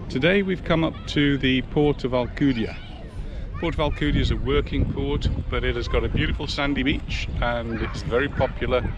Today we've come up to the Port of Alcudia. Port of Alcudia is a working port, but it has got a beautiful sandy beach and it's very popular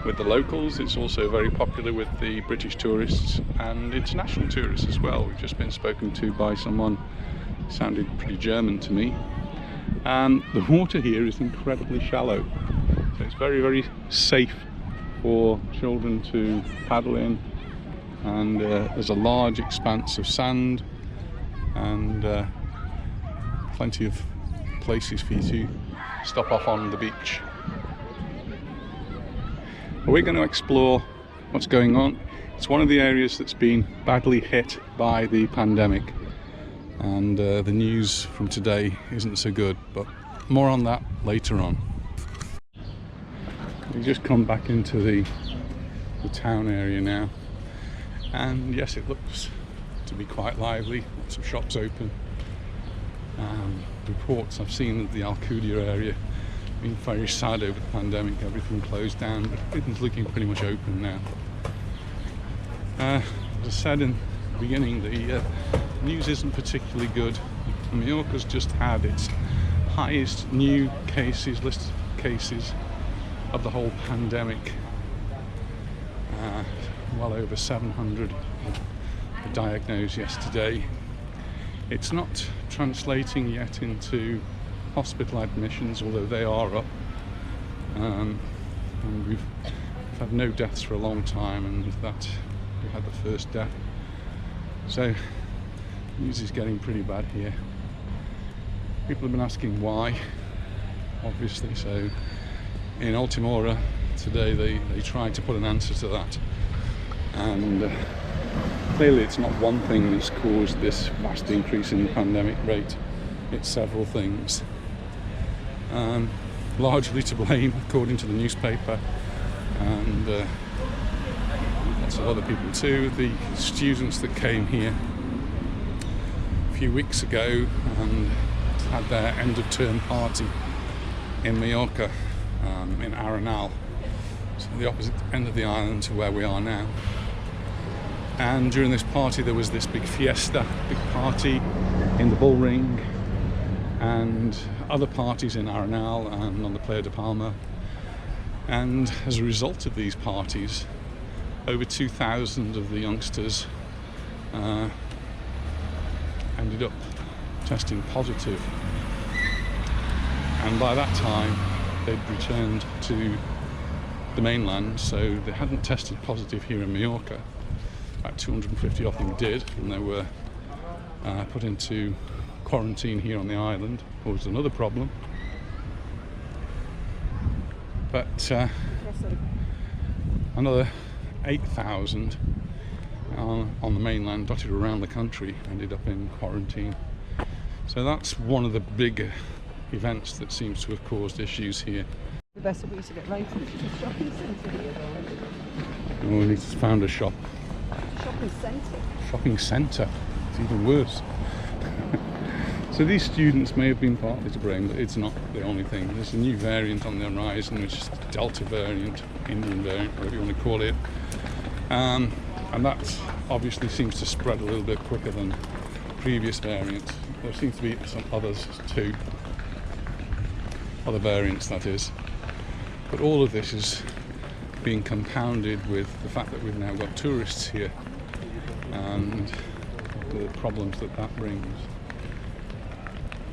with the locals. It's also very popular with the British tourists and international tourists as well. We've just been spoken to by someone who sounded pretty German to me. And the water here is incredibly shallow, so it's very safe for children to paddle in. And there's a large expanse of sand and plenty of places for you to stop off on the beach. We're going to explore what's going on. It's one of the areas that's been badly hit by the pandemic, and the news from today isn't so good, but more on that later on. We've just come back into the town area now. And yes, it looks to be quite lively, lots of shops open. Reports I've seen of the Alcudia area being very sad over the pandemic, everything closed down, but everything's looking pretty much open now. As I said in the beginning, the news isn't particularly good. Mallorca's just had its highest new cases, list of cases of the whole pandemic. Well over 700 were diagnosed yesterday. It's not translating yet into hospital admissions, although they are up. And we've had no deaths for a long time, and with that we had the first death. So news is getting pretty bad here. People have been asking why, obviously. So in Ultimora today they tried to put an answer to that. And clearly it's not one thing that's caused this vast increase in the pandemic rate, it's several things. Largely to blame, according to the newspaper, and lots of other people too. The students that came here a few weeks ago and had their end of term party in Mallorca, in Arenal, so the opposite end of the island to where we are now. And during this party there was this big fiesta, big party in the bull ring, and other parties in Arenal and on the Puerto de Palma. And as a result of these parties, over 2,000 of the youngsters ended up testing positive. And by that time they'd returned to the mainland, so they hadn't tested positive here in Mallorca. About 250 of them did, and they were put into quarantine here on the island. Caused another problem. But another 8,000 on the mainland, dotted around the country, ended up in quarantine. So that's one of the big events that seems to have caused issues here. The best way to get right into the shopping centre here, though. Oh, we need to find a shop. Shopping centre? Shopping centre. It's even worse. So these students may have been partly to blame, but it's not the only thing. There's a new variant on the horizon, which is the Delta variant, Indian variant, whatever you want to call it. And that obviously seems to spread a little bit quicker than previous variants. There seems to be some others too. Other variants, that is. But all of this is being compounded with the fact that we've now got tourists here and the problems that that brings.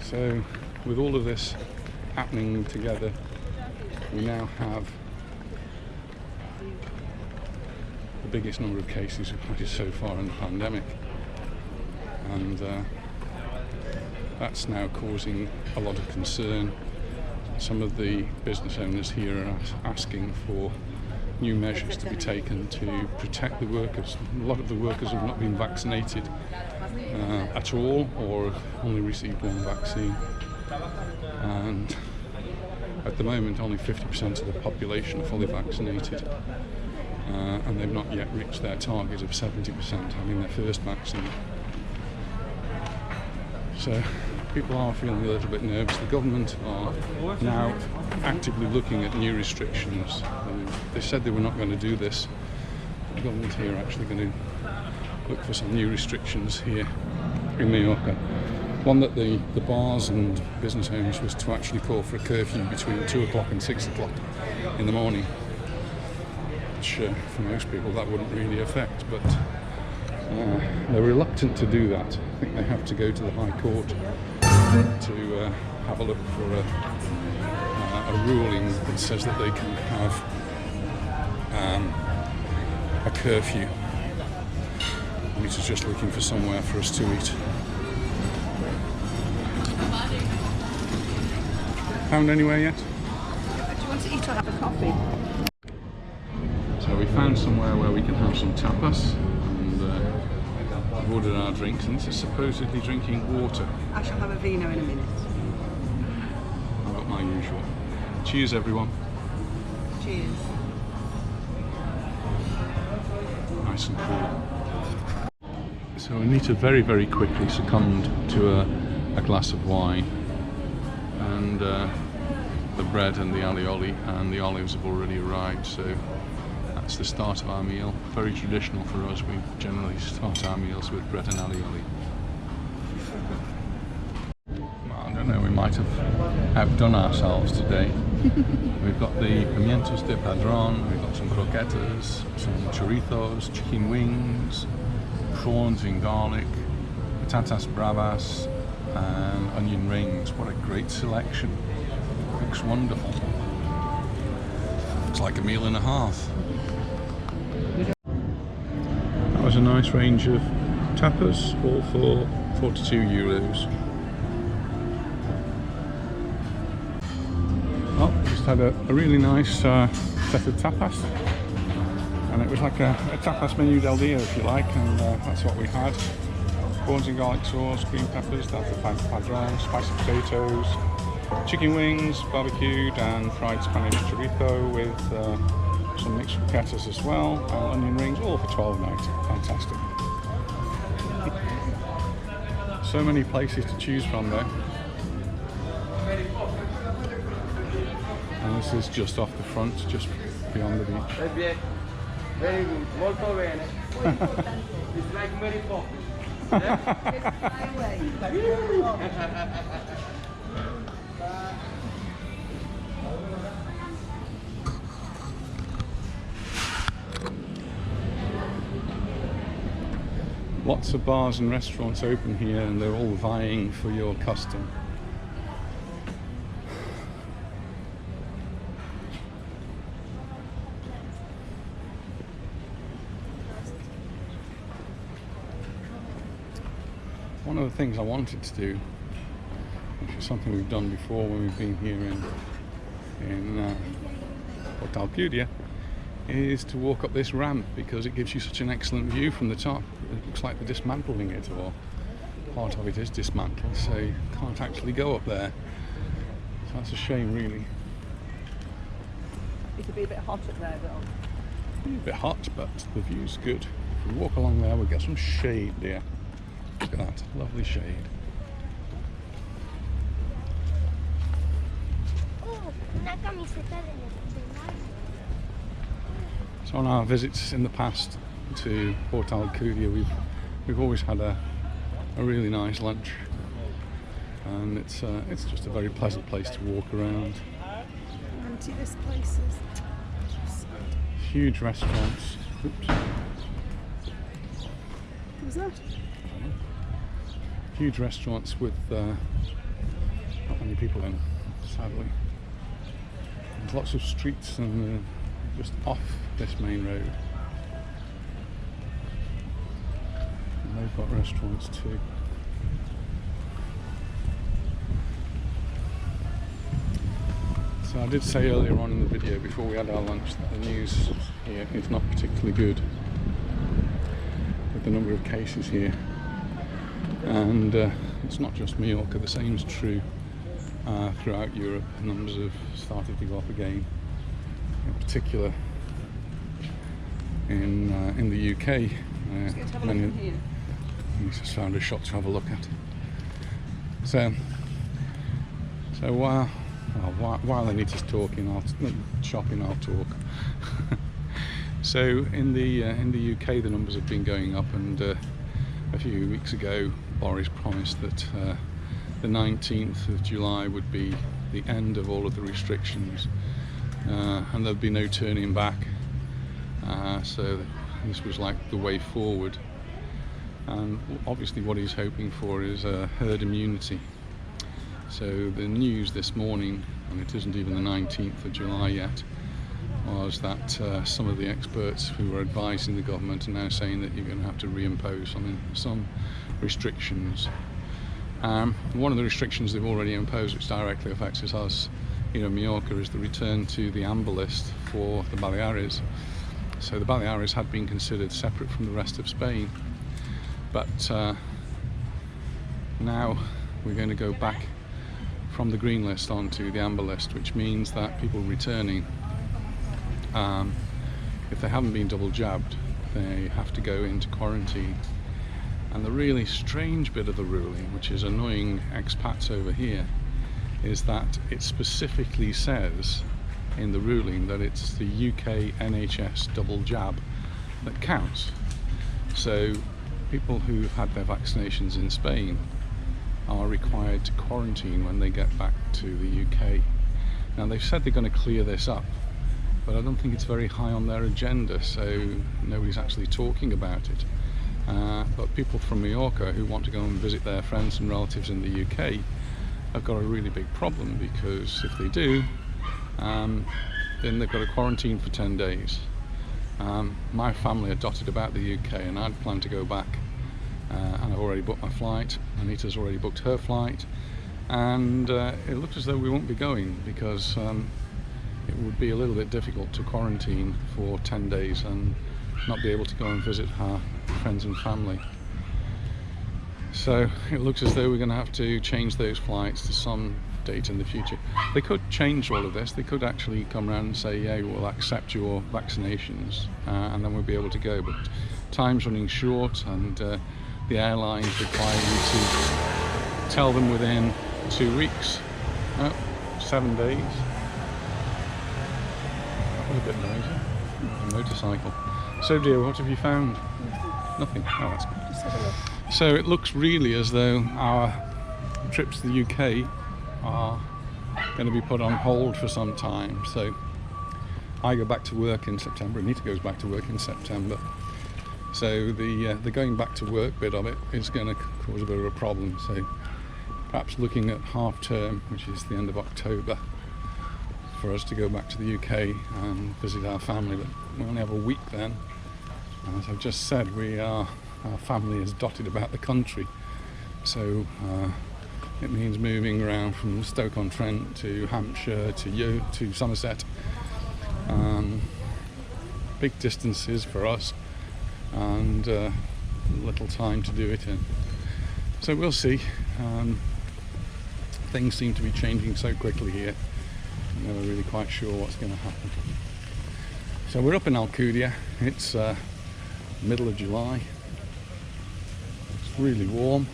So with all of this happening together, we now have the biggest number of cases we've had so far in the pandemic, and that's now causing a lot of concern. Some of the business owners here are asking for new measures to be taken to protect the workers. A lot of the workers have not been vaccinated at all, or only received one vaccine. And at the moment only 50% of the population are fully vaccinated, and they've not yet reached their target of 70% having their first vaccine. So people are feeling a little bit nervous. The government are now actively looking at new restrictions. They said they were not going to do this. The government here are actually going to look for some new restrictions here in Mallorca. One that the bars and business owners was to actually call for a curfew between 2 o'clock and 6 o'clock in the morning, which for most people that wouldn't really affect, but they're reluctant to do that. I think they have to go to the High Court to have a look for a ruling that says that they can have a curfew. Rita's just looking for somewhere for us to eat. Found anywhere yet? Do you want to eat or have a coffee? So we found somewhere where we can have some tapas, and we've ordered our drinks, and this is supposedly drinking water. I shall have a vino in a minute. I've got my usual. Cheers everyone. Cheers. Nice and cool. So Anita very, very quickly succumbed to a glass of wine, and the bread and the alioli and the olives have already arrived, so that's the start of our meal. Very traditional for us, we generally start our meals with bread and alioli. Well, I don't know, we might have outdone ourselves today. We've got the pimientos de padron, we've got some croquetas, some churritos, chicken wings, prawns in garlic, patatas bravas and onion rings. What a great selection. Looks wonderful. Looks like a meal and a half. That was a nice range of tapas, all for 42 euros. Well, just had a really nice set of tapas. And it was like a tapas menu del dia, if you like, and that's what we had. Prawns and garlic sauce, green peppers, that's the padron, spicy potatoes, chicken wings, barbecued and fried Spanish chorizo with some mixed croquetas as well, and onion rings, all for 12.90. Fantastic. So many places to choose from there. And this is just off the front, just beyond the beach. Very good, molto bene. It's like Mary Poppins. Lots of bars and restaurants open here, and they're all vying for your custom. One of the things I wanted to do, which is something we've done before when we've been here in Puerto de Alcudia, is to walk up this ramp, because it gives you such an excellent view from the top. It looks like they're dismantling it, or part of it is dismantled, so you can't actually go up there. So that's a shame, really. It'll be a bit hot up there, though. It'll be a bit hot, but the view's good. If we walk along there, we'll get some shade there. Look at that, lovely shade. Oh, una camiseta de So on our visits in the past to Puerto de Alcudia, we've always had a really nice lunch, and it's just a very pleasant place to walk around. Empty this place is. Huge restaurants. Oops. What was that? Huge restaurants with not many people in, sadly. There's lots of streets and just off this main road. And they've got restaurants too. So I did say earlier on in the video, before we had our lunch, that the news here is not particularly good with the number of cases here. And it's not just Mallorca, the same is true throughout Europe. Numbers have started to go up again, in particular in the UK. We just found a shop to have a look at. So while Anita's talking, shopping, I'll talk. So in the UK, the numbers have been going up, and a few weeks ago, Boris promised that the 19th of July would be the end of all of the restrictions, and there'd be no turning back. So this was like the way forward. And obviously, what he's hoping for is herd immunity. So the news this morning, and it isn't even the 19th of July yet, was that some of the experts who were advising the government are now saying that you're going to have to reimpose some restrictions. One of the restrictions they've already imposed, which directly affects us here in Mallorca, is the return to the amber list for the Baleares. So the Baleares had been considered separate from the rest of Spain, but now we're going to go back from the green list onto the amber list, which means that people returning, if they haven't been double jabbed, they have to go into quarantine. And the really strange bit of the ruling, which is annoying expats over here, is that it specifically says in the ruling that it's the UK NHS double jab that counts. So people who've had their vaccinations in Spain are required to quarantine when they get back to the UK. Now they've said they're going to clear this up, but I don't think it's very high on their agenda, so nobody's actually talking about it. But people from Mallorca who want to go and visit their friends and relatives in the UK have got a really big problem, because if they do, then they've got to quarantine for 10 days. My family are dotted about the UK, and I'd planned to go back, and I've already booked my flight. Anita's already booked her flight, and it looks as though we won't be going, because it would be a little bit difficult to quarantine for 10 days and not be able to go and visit our friends and family. So it looks as though we're going to have to change those flights to some date in the future. They could change all of this. They could actually come around and say, yeah, we'll accept your vaccinations, and then we'll be able to go. But time's running short, and the airlines require you to tell them within 2 weeks. 7 days. That was a bit noisy. A motorcycle. So dear, what have you found? Nothing. Oh, that's good. Just have a look. So it looks really as though our trips to the UK are going to be put on hold for some time. So I go back to work in September. Anita goes back to work in September. So the going back to work bit of it is going to cause a bit of a problem. So perhaps looking at half term, which is the end of October, for us to go back to the UK and visit our family. But we only have a week then. As I've just said, our family is dotted about the country. So it means moving around from Stoke-on-Trent to Hampshire to Somerset. Big distances for us, and little time to do it in. So we'll see. Things seem to be changing so quickly here. I'm never really quite sure what's going to happen. So we're up in Alcudia. It's middle of July. It's really warm.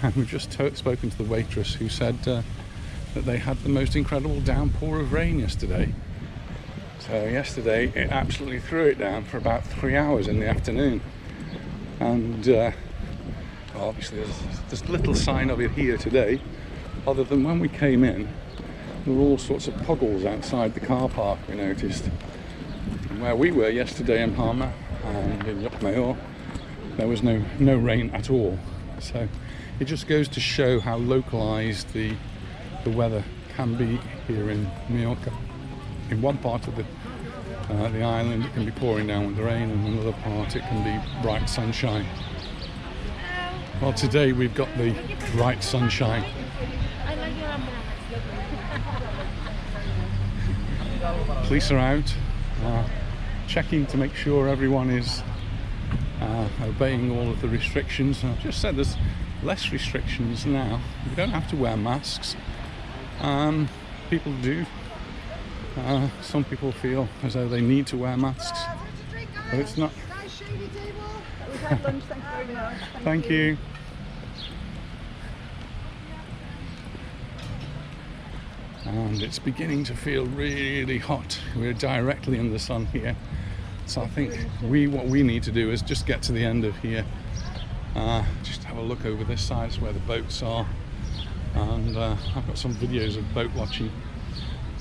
And we've just spoken to the waitress, who said that they had the most incredible downpour of rain yesterday. So yesterday it absolutely threw it down for about 3 hours in the afternoon. And well, obviously there's little sign of it here today, other than when we came in, there were all sorts of puddles outside the car park, we noticed. And where we were yesterday in Palma and in Llocmayor, there was no rain at all. So it just goes to show how localized the weather can be here in Mallorca. In one part of the island it can be pouring down with rain, and in another part it can be bright sunshine. Well, today we've got the bright sunshine. Police are out checking to make sure everyone is obeying all of the restrictions. I've just said there's less restrictions now. You don't have to wear masks. People do. Some people feel as though they need to wear masks, but it's not. We've had lunch, thank you very much. Thank you. And it's beginning to feel really hot. We're directly in the sun here. So I think what we need to do is just get to the end of here, just have a look over this side. It's where the boats are, and I've got some videos of boat watching.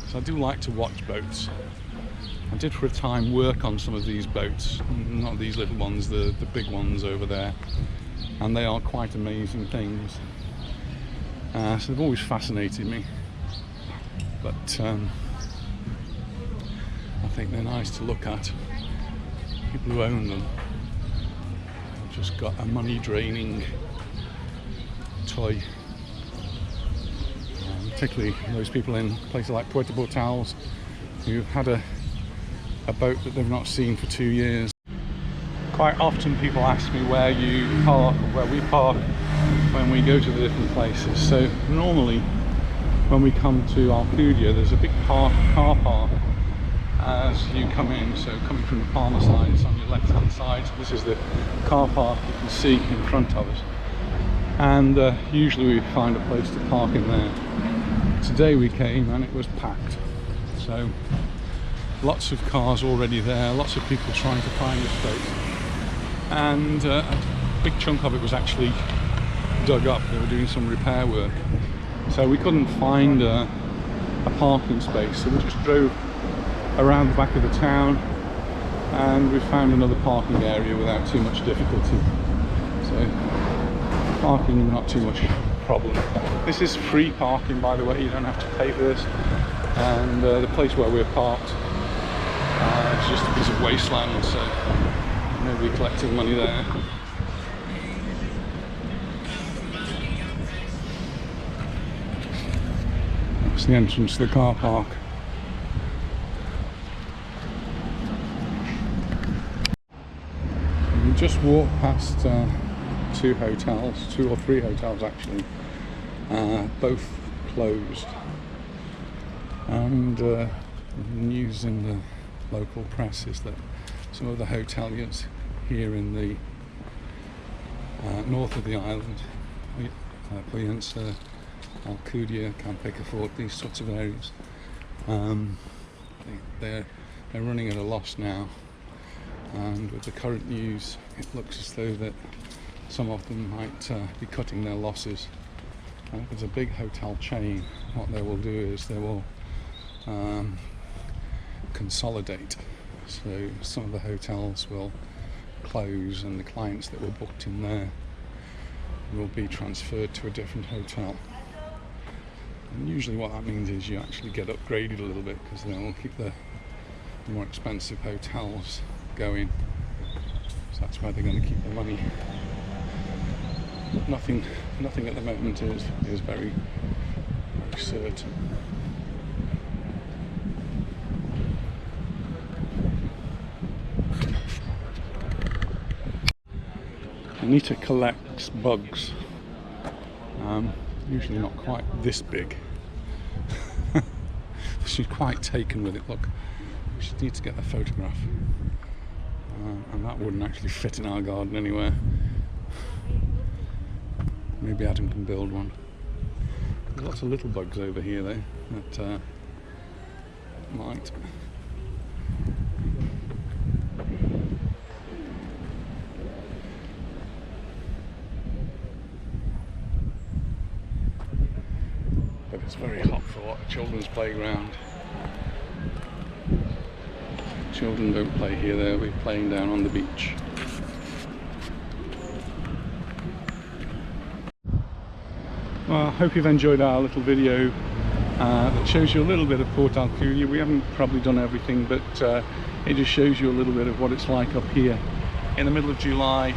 So I do like to watch boats. I did for a time work on some of these boats, not these little ones, the big ones over there, and they are quite amazing things. So they've always fascinated me, but I think they're nice to look at. People who own them have just got a money draining toy, particularly those people in places like Puerto de Alcudia who've had a boat that they've not seen for 2 years. Quite often people ask me where you park, or where we park when we go to the different places. So normally when we come to Alcudia, there's a big car park as you come in. So coming from the Palmer side, it's on your left hand side. So this is the car park you can see in front of us, and usually we find a place to park in there. Today we came and it was packed, so lots of cars already there, lots of people trying to find a space, and a big chunk of it was actually dug up. They were doing some repair work, so we couldn't find a parking space, so we just drove around the back of the town and we found another parking area without too much difficulty. So parking, not too much problem. This is free parking, by the way, you don't have to pay for this, and the place where we're parked, it's just a piece of wasteland, so nobody collecting money there. That's the entrance to the car park. We just walked past two or three hotels actually, both closed, and news in the local press is that some of the hoteliers here in the north of the island, Puerto Alcudia, Campeca Fort, these sorts of areas, they're running at a loss now, and with the current news it looks as though that some of them might be cutting their losses. It's a big hotel chain. What they will do is they will consolidate, so some of the hotels will close and the clients that were booked in there will be transferred to a different hotel, and usually what that means is you actually get upgraded a little bit, because they'll keep the more expensive hotels going, so that's where they're going to keep the money. Nothing at the moment is very, very certain. Anita collects bugs, usually not quite this big. She's quite taken with it. Look, we should need to get a photograph, and that wouldn't actually fit in our garden anywhere. Maybe Adam can build one. There's lots of little bugs over here though that might. But it's very hot for a children's playground. Children don't play here, they'll be playing down on the beach. Well, I hope you've enjoyed our little video that shows you a little bit of Puerto Alcudia. We haven't probably done everything, but it just shows you a little bit of what it's like up here in the middle of July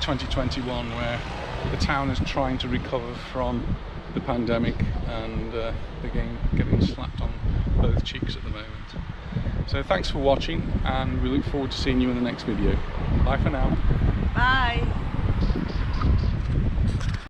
2021, where the town is trying to recover from the pandemic, and again getting slapped on both cheeks at the moment. So thanks for watching, and we look forward to seeing you in the next video. Bye for now. Bye.